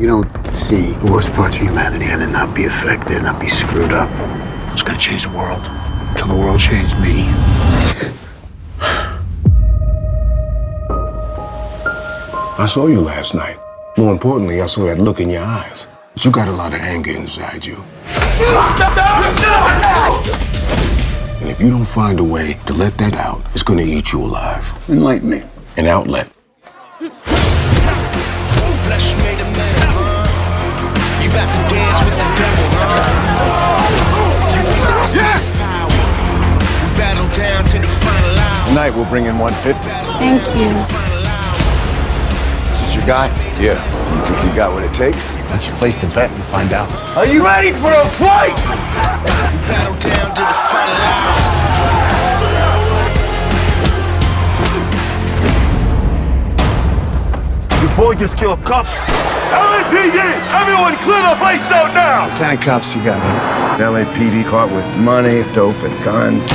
You don't see the worst parts of humanity and it not be affected, not be screwed up. It's gonna change the world till the world changed me. I saw you last night. More importantly, I saw that look in your eyes. You got a lot of anger inside you. And if you don't find a way to let that out, it's gonna eat you alive. Enlighten me. An outlet. Flesh made a man, huh? You about to dance with the devil, huh? You realize this power. We battle down to the final hour. Tonight we'll bring in 150. Thank you. Is this your guy? Yeah. You think you got what it takes? Why don't you place the bet and find out? Are you ready for a fight? We battle down to the final hour. Your boy just killed a cop. LAPD! Everyone clear the place out now! What kind of cops you got here? LAPD caught with money, dope, and guns.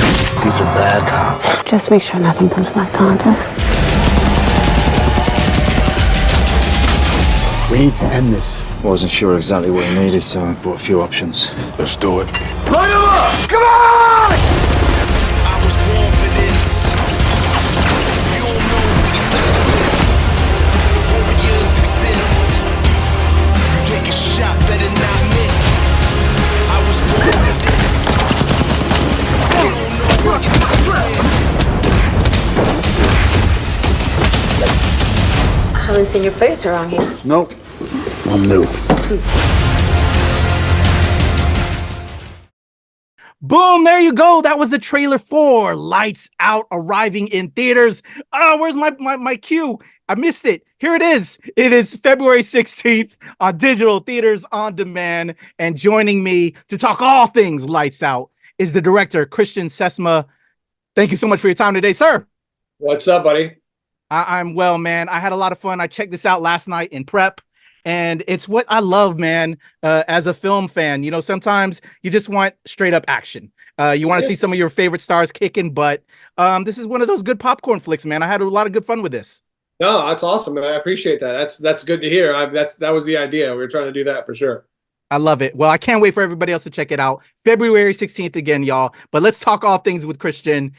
These are bad cops. Just make sure nothing comes back to haunt us. We need to end this. Wasn't sure exactly what he needed, so I brought a few options. Let's do it. Line him up! Come on! I was born for this. You don't know who you listen with. The warriors exist. You take a shot, better not miss. I was born for this. You don't know who you listen with. I haven't seen your face around here. Nope. I'm new. Boom, there you go. That was the trailer for Lights Out arriving in theaters. Oh, where's my cue? I missed it. Here it is. It is February 16th on digital theaters on demand. And joining me to talk all things Lights Out is the director, Christian Sesma. Thank you so much for your time today, sir. What's up, buddy? I'm well, man. I had a lot of fun. I checked this out last night in prep. And it's what I love, man, as a film fan. You know, sometimes you just want straight up action. You want to see some of your favorite stars kicking, but this is one of those good popcorn flicks, man. I had a lot of good fun with this. No, that's awesome, man. I appreciate that. That's good to hear. That was the idea. We were trying to do that for sure. I love it. Well, I can't wait for everybody else to check it out. February 16th again, y'all. But let's talk all things with Christian.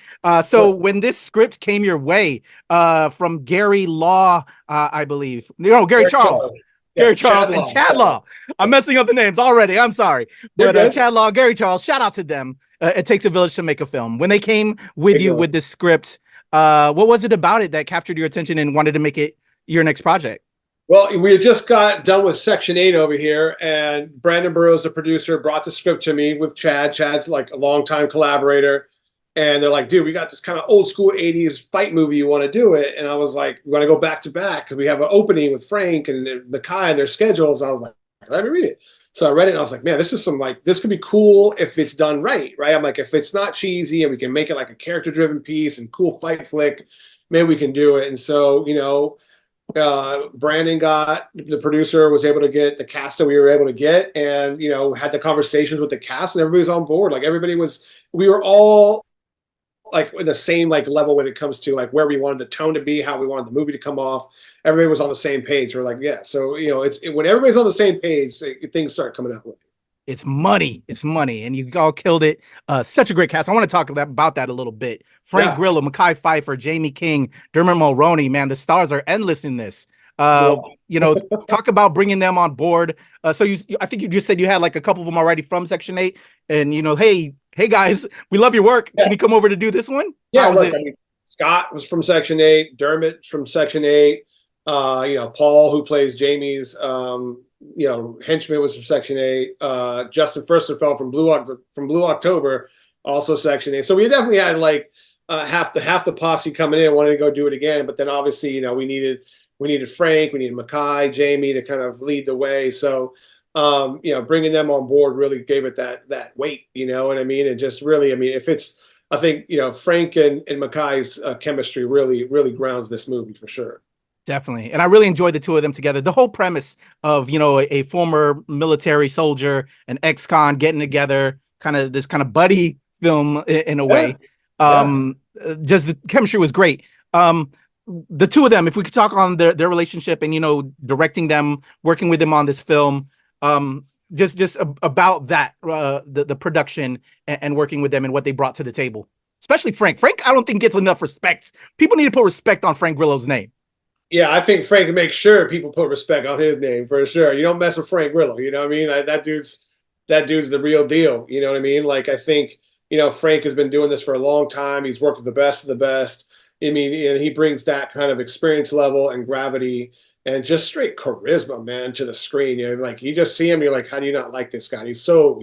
So when this script came your way from Gary Law, I believe. No, Gary Charles. Gary Charles and Chad Law. I'm messing up the names already. I'm sorry. But Chad Law, Gary Charles, shout out to them. It takes a village to make a film. When they came with you with this script, what was it about it that captured your attention and wanted to make it your next project? Well, we had just got done with Section 8 over here, and Brandon Burroughs, the producer, brought the script to me with Chad. Chad's like a longtime collaborator. And they're like, dude, we got this kind of old school 80s fight movie. You want to do it? And I was like, we want to go back to back because we have an opening with Frank and Mekhi and their schedules. I was like, let me read it. So I read it and I was like, man, this is this could be cool if it's done right? I'm like, if it's not cheesy and we can make it like a character driven piece and cool fight flick, maybe we can do it. And so, Brandon the producer was able to get the cast that we were able to get and, had the conversations with the cast and everybody's on board. Like we were all like in the same level when it comes to like where we wanted the tone to be, how we wanted the movie to come off. Everybody was on the same page. We're like, yeah. So, when everybody's on the same page, things start coming out with it. It's money. And you all killed it. Such a great cast. I want to talk about that a little bit. Frank Grillo, Mekhi Phifer, Jaime King, Dermot Mulroney, man, the stars are endless in this. Talk about bringing them on board. I think you just said you had like a couple of them already from Section 8 and, hey guys, we love your work. Can you come over to do this one? Yeah. Scott was from Section 8, Dermot from Section 8, Paul, who plays Jamie's, henchman was from Section 8. Justin Furstenfeld from Blue October, also Section 8. So we definitely had half the posse coming in, wanting to go do it again. But then obviously, we needed Frank, we needed Mekhi, Jamie to kind of lead the way. So, bringing them on board really gave it that weight. You know what I mean? And just really, I think Frank and Mekhi's chemistry really grounds this movie for sure. Definitely. And I really enjoyed the two of them together. The whole premise of, a former military soldier, an ex-con getting together, this kind of buddy film in a way. Just the chemistry was great. the two of them, if we could talk on their relationship and, directing them, working with them on this film, just about that, the production and working with them and what they brought to the table, especially Frank. Frank, I don't think gets enough respect. People need to put respect on Frank Grillo's name. Yeah, I think Frank makes sure people put respect on his name for sure. You don't mess with Frank Grillo. You know what I mean? That dude's the real deal. You know what I mean? Like, I think, Frank has been doing this for a long time. He's worked with the best of the best. I mean, and he brings that kind of experience level and gravity and just straight charisma, man, to the screen. Like, you just see him, you're like, how do you not like this guy? He's so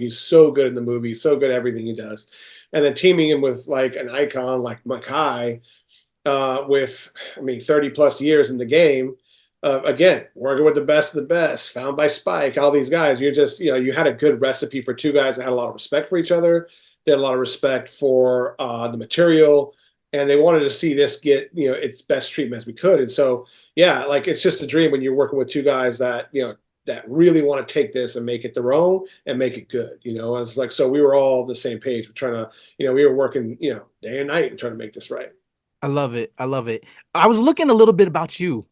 good in the movie, so good at everything he does. And then teaming him with like an icon like Mekhi, with 30 plus years in the game, again, working with the best of the best, found by Spike, all these guys. You're just, you had a good recipe for two guys that had a lot of respect for each other. They had a lot of respect for the material, and they wanted to see this get, its best treatment as we could. And so, yeah, like, it's just a dream when you're working with two guys that, that really want to take this and make it their own and make it good. It's like, so we were all on the same page. We're trying to, we were working, day and night and trying to make this right. I love it. I love it. I was looking a little bit about you,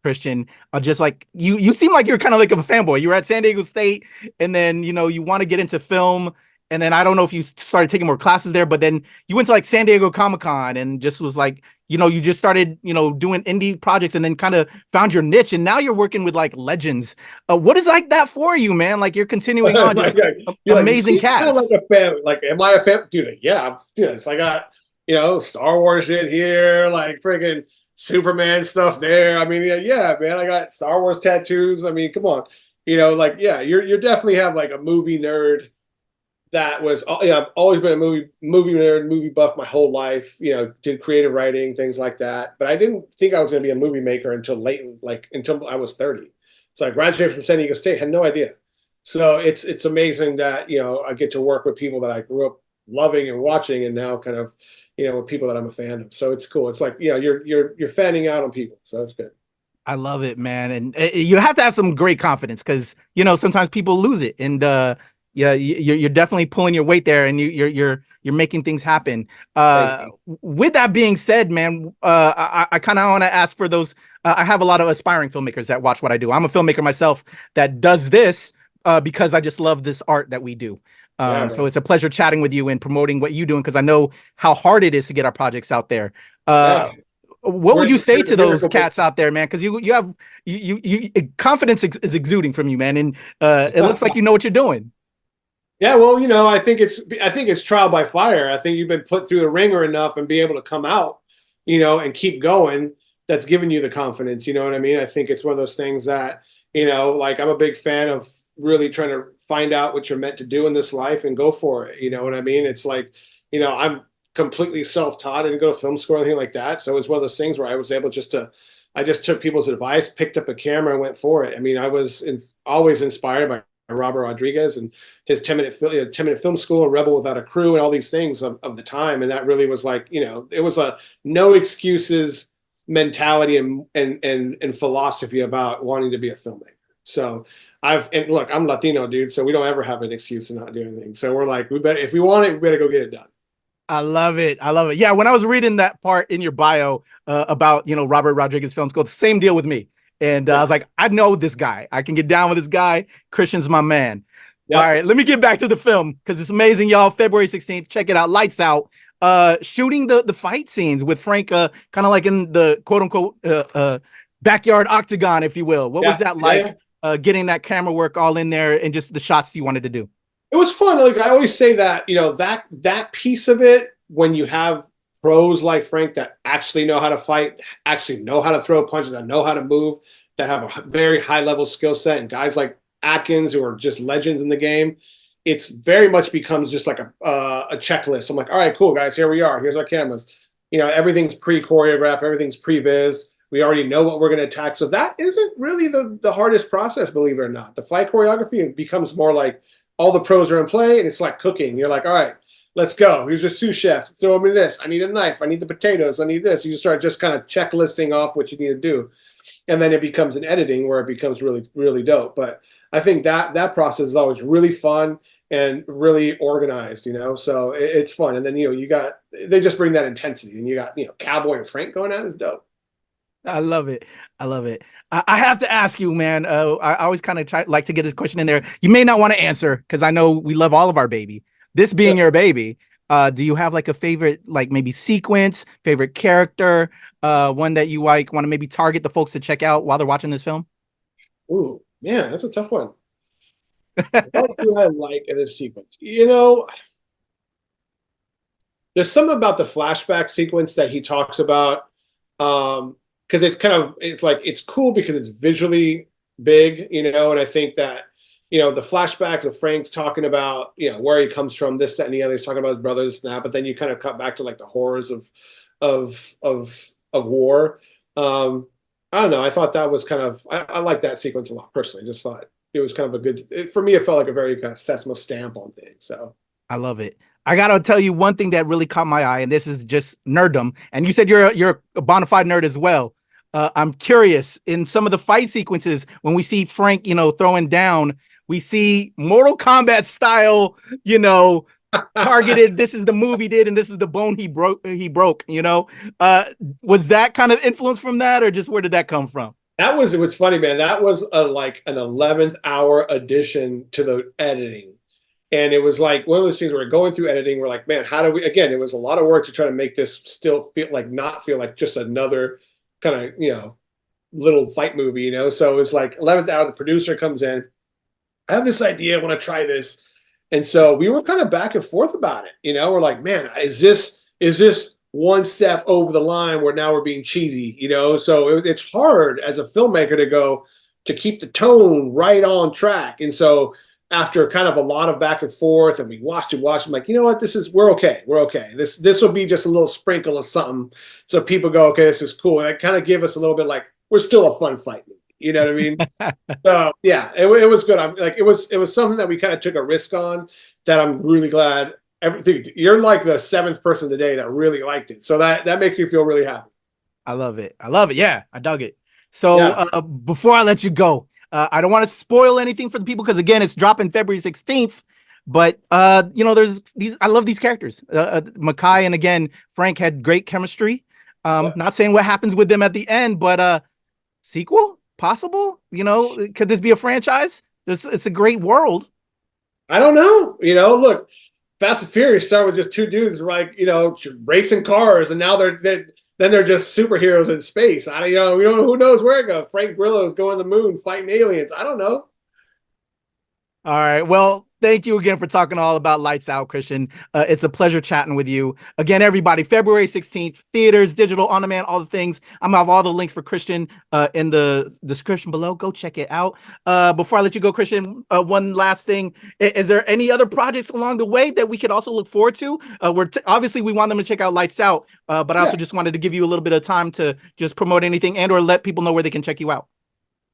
Christian. Just like you seem like you're kind of like a fanboy. You were at San Diego State, and then you want to get into film, and then I don't know if you started taking more classes there, but then you went to like San Diego Comic-Con and just was like, you just started doing indie projects, and then kind of found your niche, and now you're working with like legends. What is like that for you, man? Like, you're continuing on, just amazing cast. Kind of like a fan. Like, am I a fan? Dude, yeah, it's like Star Wars shit here, like freaking Superman stuff there. I mean, yeah, man, I got Star Wars tattoos. I mean, come on, like, yeah, you're definitely have like a movie nerd. That was, I've always been a movie nerd, movie buff my whole life. Did creative writing, things like that. But I didn't think I was going to be a movie maker until until I was 30. So I graduated from San Diego State, had no idea. So it's amazing that I get to work with people that I grew up loving and watching, and now kind of with people that I'm a fan of. So it's cool. It's like, you're fanning out on people. So it's good. I love it, man. And you have to have some great confidence, because, sometimes people lose it. And yeah, you're definitely pulling your weight there, and you're making things happen. With that being said, man, I kind of want to ask for those. I have a lot of aspiring filmmakers that watch what I do. I'm a filmmaker myself that does this because I just love this art that we do. So it's a pleasure chatting with you and promoting what you're doing, because I know how hard it is to get our projects out there. What would you say to those cats out there, man? Because you have confidence is exuding from you, man, and it looks like you know what you're doing. Yeah, well, I think it's trial by fire. I think you've been put through the ringer enough and be able to come out, and keep going. That's given you the confidence. You know what I mean? I think it's one of those things that, like, I'm a big fan of really trying to find out what you're meant to do in this life and go for it. You know what I mean? It's like, I'm completely self-taught. I didn't go to film school or anything like that. So it was one of those things where I was able I just took people's advice, picked up a camera, and went for it. I mean, I was always inspired by Robert Rodriguez and his 10-minute film school, and Rebel Without a Crew, and all these things of the time. And that really was like, it was a no excuses mentality and philosophy about wanting to be a filmmaker. So and look, I'm Latino, dude, so we don't ever have an excuse to not do anything. So we're like, if we want it, we better go get it done. I love it. I love it. Yeah, when I was reading that part in your bio about, Robert Rodriguez Film School, it's the same deal with me. And I was like, I know this guy. I can get down with this guy. Christian's my man. Yep. All right, let me get back to the film, because it's amazing, y'all. February 16th. Check it out. Lights out. Shooting the fight scenes with Frank, kind of like in the quote unquote backyard octagon, if you will. What was that like? Getting that camera work all in there and just the shots you wanted to do? It was fun. Like, I always say that, that piece of it, when you have pros like Frank that actually know how to fight, actually know how to throw punches, that know how to move, that have a very high level skill set, and guys like Atkins, who are just legends in the game, it's very much becomes just like a checklist. I'm like, all right, cool, guys, here we are. Here's our cameras. Everything's pre-choreographed, everything's pre-viz. We already know what we're going to attack. So that isn't really the hardest process, believe it or not. The fight choreography becomes more like all the pros are in play, and it's like cooking. You're like, all right, let's go. Here's your sous chef. Throw me this. I need a knife. I need the potatoes. I need this. You start just kind of checklisting off what you need to do. And then it becomes an editing where it becomes really, really dope. But I think that process is always really fun and really organized, so it's fun. And then, they just bring that intensity, and you got, Cowboy and Frank going at it is dope. I love it. I love it. I have to ask you, man. I always kind of like to get this question in there. You may not want to answer because I know we love all of our baby. This being your baby, do you have like a favorite, like maybe sequence, favorite character, one that you like want to maybe target the folks to check out while they're watching this film? Ooh, yeah, that's a tough one. What do I like in this sequence? You know, there's something about the flashback sequence that he talks about. Because it's like it's cool because it's visually big, you know, and I think that, you know, the flashbacks of Frank's talking about, you know, where he comes from, this, that, and the other. He's talking about his brothers and that, but then you kind of cut back to like the horrors of war. I don't know. I thought that was kind of I like that sequence a lot personally. Just thought it was kind of a good for me. It felt like a very kind of Sesma stamp on things. So I love it. I gotta tell you one thing that really caught my eye, and this is just nerddom. And you said you're a bona fide nerd as well. I'm curious in some of the fight sequences when we see Frank, you know, throwing down, we see Mortal Kombat style, you know, targeted. This is the move he did, and this is the bone he broke. You know, was that kind of influence from that, or just where did that come from? it was funny, man. That was like an 11th hour addition to the editing. And it was like one of those things where we're going through editing. We're like, man, how do we, again, it was a lot of work to try to make this still not feel like just another kind of, you know, little fight movie, you know? So it's like 11th hour, the producer comes in. I have this idea. I want to try this. And so we were kind of back and forth about it. You know, we're like, man, is this one step over the line where now we're being cheesy, you know? So it's hard as a filmmaker to keep the tone right on track. And so after kind of a lot of back and forth, and we watched, I'm like, you know what, we're okay. This will be just a little sprinkle of something, so people go, okay, this is cool. And it kind of give us a little bit like we're still a fun fight movie. You know what I mean? So yeah, it was good. I'm like, it was something that we kind of took a risk on. That I'm really glad. You're like the 7th person today that really liked it, so that makes me feel really happy. I love it. Yeah, I dug it. So before I let you go, I don't want to spoil anything for the people because again, it's dropping February 16th. But you know, there's these. I love these characters. Mekhi and again Frank had great chemistry. Not saying what happens with them at the end, but sequel possible. You know, could this be a franchise? It's a great world. I don't know. You know, look, Fast and Furious started with just 2 dudes, like, you know, racing cars, and now they're just superheroes in space. We don't know, who knows where it goes. Frank Grillo is going to the moon fighting aliens. I don't know. All right. Well, thank you again for talking all about Lights Out, Christian. It's a pleasure chatting with you. Again, everybody, February 16th, theaters, digital, on demand, all the things. I'm going to have all the links for Christian in the description below. Go check it out. Before I let you go, Christian, one last thing. Is there any other projects along the way that we could also look forward to? Obviously, we want them to check out Lights Out, but I also just wanted to give you a little bit of time to just promote anything and or let people know where they can check you out.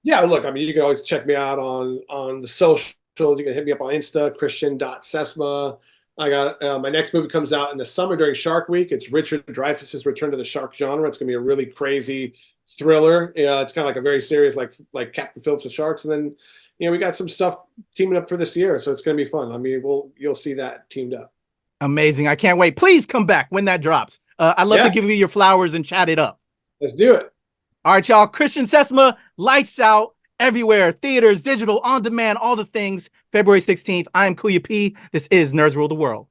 Yeah, look, I mean, you can always check me out on the social. You can hit me up on Insta, christian.sesma. I got my next movie comes out in the summer during Shark Week. It's Richard Dreyfuss's return to the shark genre. It's gonna be a really crazy thriller. It's kind of like a very serious, like Captain Phillips of Sharks. And then, you know, we got some stuff teaming up for this year, so it's gonna be fun. I mean, you'll see that teamed up. Amazing! I can't wait. Please come back when that drops. I'd love to give you your flowers and chat it up. Let's do it. All right, y'all. Christian Sesma, Lights Out. Everywhere, theaters, digital, on demand, all the things. February 16th. I am Kuya P. This is Nerds Rule the World.